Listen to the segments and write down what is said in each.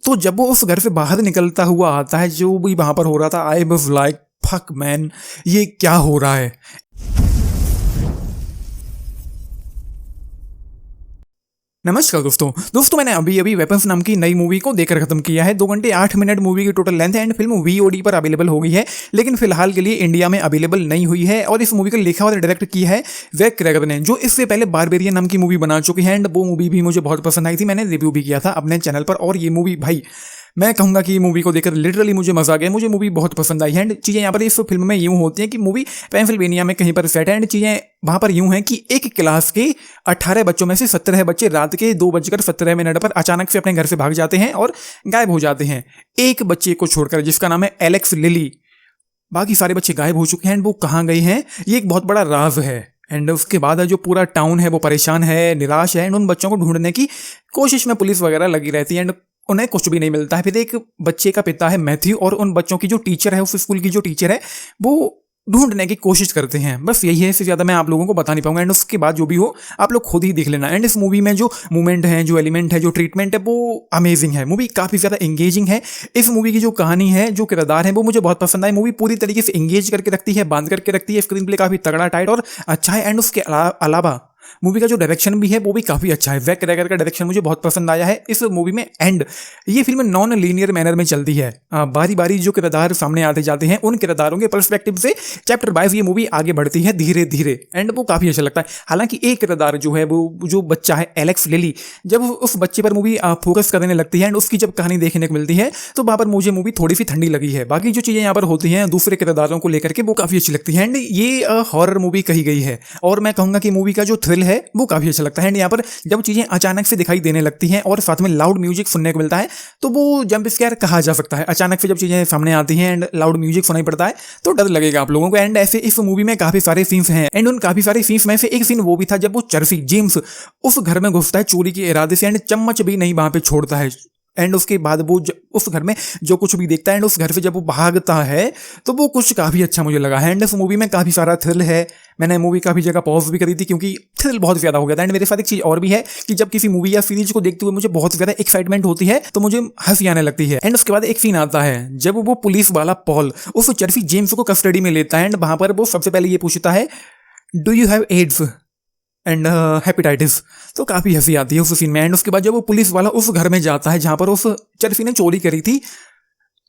तो जब वो उस घर से बाहर निकलता हुआ आता है, जो भी वहां पर हो रहा था, I was like fuck man, ये क्या हो रहा है। नमस्कार दोस्तों मैंने अभी वेपन्स नाम की नई मूवी को देखकर खत्म किया है। 2 घंटे 8 मिनट मूवी की टोटल लेंथ है एंड फिल्म वीओडी पर अवेलेबल हो गई है, लेकिन फिलहाल के लिए इंडिया में अवेलेबल नहीं हुई है। और इस मूवी को लिखा और डायरेक्ट किया है जैक क्रैगर ने, जो इससे पहले बारबेरियन नाम की मूवी बना चुकी है एंड वो मूवी भी मुझे बहुत पसंद आई थी। मैंने रिव्यू भी किया था अपने चैनल पर, और ये मूवी भाई मैं कहूंगा कि मूवी को देखकर लिटरली मुझे मजा आ गया। मुझे मूवी बहुत पसंद आई है एंड चीज़ें यहाँ पर इस फिल्म में यूं होती हैं कि मूवी पेंसिल्वेनिया में कहीं पर सेट है एंड चीज़ें वहां पर यूं हैं कि एक क्लास के 18 बच्चों में से 17 बच्चे रात के 2:17 पर अचानक से अपने घर से भाग जाते हैं और गायब हो जाते हैं, एक बच्चे को छोड़कर जिसका नाम है एलेक्स लिली। बाकी सारे बच्चे गायब हो चुके हैं एंड वो कहाँ गए हैं ये एक बहुत बड़ा राज है। एंड उसके बाद जो पूरा टाउन है वो परेशान है, निराश है एंड उन बच्चों को ढूंढने की कोशिश में पुलिस वगैरह लगी रहती है एंड उन्हें कुछ भी नहीं मिलता है। फिर एक बच्चे का पिता है मैथ्यू और उन बच्चों की जो टीचर है, उस स्कूल की जो टीचर है, वो ढूंढने की कोशिश करते हैं। बस यही है, इससे ज़्यादा मैं आप लोगों को बता नहीं पाऊंगा एंड उसके बाद जो भी हो आप लोग खुद ही देख लेना। एंड इस मूवी में जो मूवमेंट है, जो एलिमेंट है, जो ट्रीटमेंट है, वो अमेजिंग है। मूवी काफ़ी ज़्यादा एंगेजिंग है। इस मूवी की जो कहानी है, जो किरदार है, वो मुझे बहुत पसंद आई। मूवी पूरी तरीके से एंगेज करके रखती है, बांध करके रखती है। स्क्रीन प्ले काफ़ी तगड़ा, टाइट और अच्छा है। एंड उसके अलावा मूवी का जो डायरेक्शन भी है वो भी काफ़ी अच्छा है। जैक क्रैगर का डायरेक्शन मुझे बहुत पसंद आया है इस मूवी में। एंड ये फिल्म नॉन लीनियर मैनर में चलती है, बारी बारी जो किरदार सामने आते जाते हैं उन किरदारों के पर्सपेक्टिव से चैप्टर वाइज ये मूवी आगे बढ़ती है धीरे धीरे एंड वो काफ़ी अच्छा लगता है। हालांकि एक किरदार जो है वो जो बच्चा है एलेक्स लिली, जब उस बच्चे पर मूवी फोकस करने लगती है एंड उसकी जब कहानी देखने को मिलती है तो वहाँ पर मुझे मूवी थोड़ी सी ठंडी लगी है। बाकी जो चीज़ें यहाँ पर होती हैं दूसरे किरदारों को लेकर के वो काफ़ी अच्छी लगती है एंड ये हॉरर मूवी कही गई है। और मैं कहूँगा कि मूवी का जो थ्रिल है वो काफ़ी अच्छा लगता है। एंड यहाँ पर जब चीज़ें अचानक से दिखाई देने लगती हैं और साथ में लाउड म्यूजिक सुनने को मिलता है तो वो जंप स्केयर कहा जा सकता है। अचानक से जब चीज़ें सामने आती हैं एंड लाउड म्यूजिक सुनाई पड़ता है तो डर लगेगा आप लोगों को। एंड ऐसे इस मूवी में काफ़ी सारे सीन्स हैं एंड उन काफ़ी सारे सीन्स में से एक सीन वो भी था जब वो चर्फी जेम्स उस घर में घुसता है चोरी के इरादे से एंड चम्मच भी नहीं वहाँ पे छोड़ता है। एंड उसके बाद वो उस घर में जो कुछ भी देखता है एंड उस घर से जब वो भागता है तो वो कुछ काफ़ी अच्छा मुझे लगा है। एंड इस मूवी में काफ़ी सारा थ्रिल है। मैंने मूवी काफ़ी जगह पॉज भी करी थी क्योंकि थ्रिल बहुत ज़्यादा हो गया था। एंड मेरे साथ एक चीज़ और भी है कि जब किसी मूवी या सीरीज को देखते हुए मुझे बहुत ज़्यादा एक्साइटमेंट होती है तो मुझे हंसी आने लगती है। एंड उसके बाद एक सीन आता है जब वो पुलिस वाला पॉल उस चर्फी जेम्स को कस्टडी में लेता है एंड वहाँ पर वो सबसे पहले ये पूछता है do you have AIDS and hepatitis, तो काफ़ी हंसी आती है उस सीन में। एंड उसके बाद जब वो पुलिस वाला उस घर में जाता है जहाँ पर उस चर्फी ने चोरी करी थी,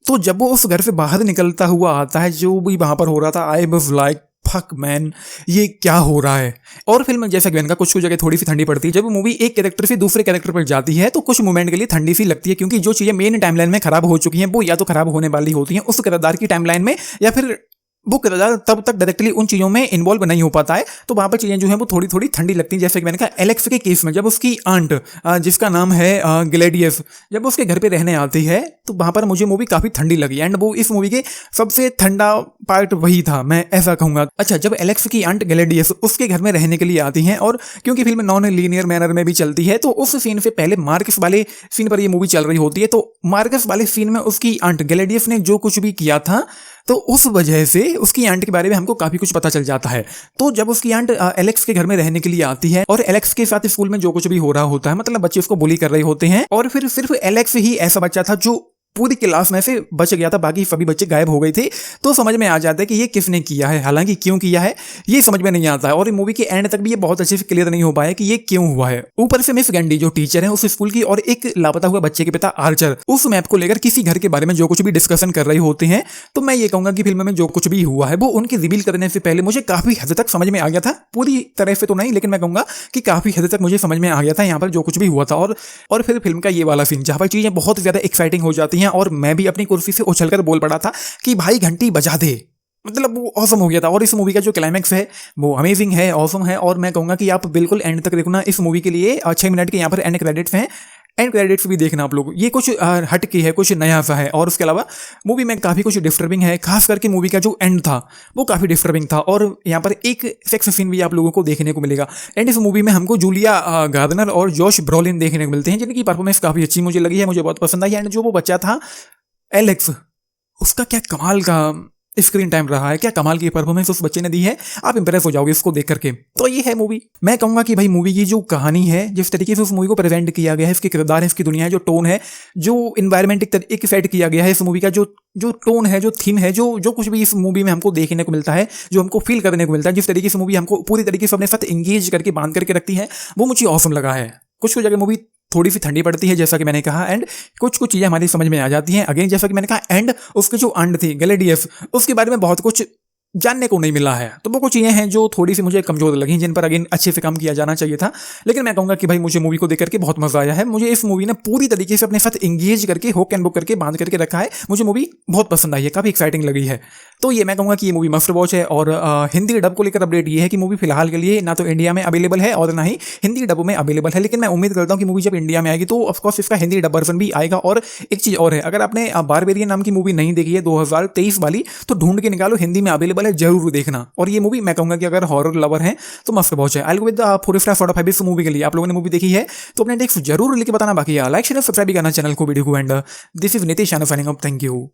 तो जब वो उस घर से बाहर निकलता हुआ आता है, जो भी वहाँ पर हो रहा था, I was like fuck man, ये क्या हो रहा है। और फिल्म जैसा कि मैंने कहा कुछ जगह थोड़ी सी ठंडी पड़ती है। जब मूवी एक कैरेक्टर से दूसरे कैरेक्टर पर जाती है तो कुछ मोमेंट के लिए ठंडी सी लगती है क्योंकि जो चीज़ें मेन टाइमलाइन में खराब हो चुकी हैं वो या तो खराब होने वाली होती हैं उस किरदार की टाइमलाइन में, या फिर वो किरदार तब तक डायरेक्टली उन चीज़ों में इन्वॉल्व नहीं हो पाता है तो वहाँ पर चीज़ें जो हैं वो थोड़ी थोड़ी ठंडी लगती हैं। जैसे कि मैंने कहा एलेक्स के केस में जब उसकी आंट जिसका नाम है ग्लेडियस जब उसके घर पे रहने आती है तो वहाँ पर मुझे मूवी काफ़ी ठंडी लगी एंड वो इस मूवी के सबसे ठंडा पार्ट वही था, मैं ऐसा कहूँगा। अच्छा, जब एलेक्स की आंट ग्लेडियस उसके घर में रहने के लिए आती हैं और क्योंकि फिल्म नॉन लीनियर मैनर में भी चलती है तो उस सीन से पहले मार्कस वाले सीन पर ये मूवी चल रही होती है। तो मार्कस वाले सीन में उसकी आंट ग्लेडियस ने जो कुछ भी किया था तो उस वजह से उसकी आंट के बारे में हमको काफ़ी कुछ पता चल जाता है। तो जब उसकी आंट एलेक्स के घर में रहने के लिए आती है और एलेक्स के साथ स्कूल में जो कुछ भी हो रहा होता है, मतलब बच्चे उसको बुली कर रहे होते हैं और फिर सिर्फ एलेक्स ही ऐसा बच्चा था जो पूरी क्लास में से बच गया था, बाकी सभी बच्चे गायब हो गए थे। तो समझ में आ जाता है कि ये किसने किया है, हालांकि क्यों किया है ये समझ में नहीं आता है और मूवी के एंड तक भी ये बहुत अच्छे से क्लियर नहीं हो पाया कि ये क्यों हुआ है। ऊपर से मिस गैंडी जो टीचर है उस स्कूल की और एक लापता हुआ बच्चे के पिता आर्चर उस मैप को लेकर किसी घर के बारे में जो कुछ भी डिस्कशन कर रहे होते हैं। तो मैं ये कहूंगा कि फिल्म में जो कुछ भी हुआ है वो उनके रिवील करने से पहले मुझे काफी हद तक समझ में आ गया था। पूरी तरह से तो नहीं, लेकिन मैं कहूंगा कि काफी हद तक मुझे समझ में आ गया था यहाँ पर जो कुछ भी हुआ था। और फिर फिल्म का ये वाला सीन जहाँ पर चीजें बहुत ज्यादा एक्साइटिंग हो जाती हैं और मैं भी अपनी कुर्सी से उछलकर बोल पड़ा था कि भाई घंटी बजा दे, मतलब वो ऑसम हो गया था। और इस मूवी का जो क्लाइमैक्स है वो अमेजिंग है, ऑसम है और मैं कहूंगा कि आप बिल्कुल एंड तक देखना। इस मूवी के लिए 6 मिनट के यहाँ पर एंड क्रेडिट्स हैं, एंड क्रेडिट्स भी देखना आप लोग। ये कुछ हट के है, कुछ नया सा है और उसके अलावा मूवी में काफ़ी कुछ डिस्टर्बिंग है। खास करके मूवी का जो एंड था वो काफ़ी डिस्टर्बिंग था और यहाँ पर एक सेक्स सीन भी आप लोगों को देखने को मिलेगा। एंड इस मूवी में हमको जूलिया गार्डनर और जोश ब्रोलिन देखने को मिलते हैं जिनकी परफॉर्मेंस काफ़ी अच्छी मुझे लगी है, मुझे बहुत पसंद आई। एंड जो वो बच्चा था एलेक्स, उसका क्या कमाल का स्क्रीन टाइम रहा है, क्या कमाल की परफॉर्मेंस उस बच्चे ने दी है, आप इंप्रेस हो जाओगे इसको देख करके। तो ये है मूवी। मैं कहूंगा कि भाई मूवी की जो कहानी है, जिस तरीके से उस मूवी को प्रेजेंट किया गया है, इसके किरदार है, इसकी दुनिया है, जो टोन है, जो इन्वायरमेंटिक तरीके सेट किया गया है इस मूवी का, जो जो टोन है, जो थीम है, जो कुछ भी इस मूवी में हमको देखने को मिलता है, जो हमको फील करने को मिलता है, जिस तरीके से मूवी हमको पूरी तरीके से अपने साथ एंगेज करके बांध करके रखती है, वो मुझे ऑसम लगा है। कुछ कुछ जगह मूवी थोड़ी सी ठंडी पड़ती है जैसा कि मैंने कहा, एंड कुछ कुछ चीजें हमारी समझ में आ जाती हैं। अगेन जैसा कि मैंने कहा, एंड उसके जो अंड थी गैलेडियस, उसके बारे में बहुत कुछ जानने को नहीं मिला है। तो वो कुछ चीजें हैं जो थोड़ी सी मुझे कमजोर लगी, जिन पर अगेन अच्छे से काम किया जाना चाहिए था। लेकिन मैं कहूंगा कि भाई मुझे मूवी को देख करके बहुत मजा आया है। मुझे इस मूवी ने पूरी तरीके से अपने साथ एंगेज करके होक एंड बुक करके बांध करके रखा है। मुझे मूवी बहुत पसंद आई है, काफी एक्साइटिंग लगी है। तो ये मैं कहूंगा कि ये मूवी मस्ट वॉच है। और हिंदी डब को लेकर अपडेट ये है कि मूवी फिलहाल के लिए ना तो इंडिया में अवेलेबल है और ना ही हिंदी डब में अवेलेबल है। लेकिन मैं उम्मीद करता हूँ कि मूवी जब इंडिया में आएगी तो ऑफकोर्स इसका हिंदी डब वर्जन भी आएगा। और एक चीज और है, अगर आपने बारबेरियन नाम की मूवी नहीं देखी है 2023 वाली, तो ढूंढ के निकालो, हिंदी में अवेलेबल है, जरूर देखना। और ये मूवी मैं कहूंगा कि अगर हॉरर लवर हैं तो मस्त वॉच है। आई विल विद 4.5 इस मूवी के लिए। आप लोगों ने मूवी देखी है तो अपने टेक्स्ट जरूर लिख के बताना। बाकी लाइक शेयर सब्सक्राइब करना चैनल को, वीडियो को। And this is Nitish signing off. Thank you.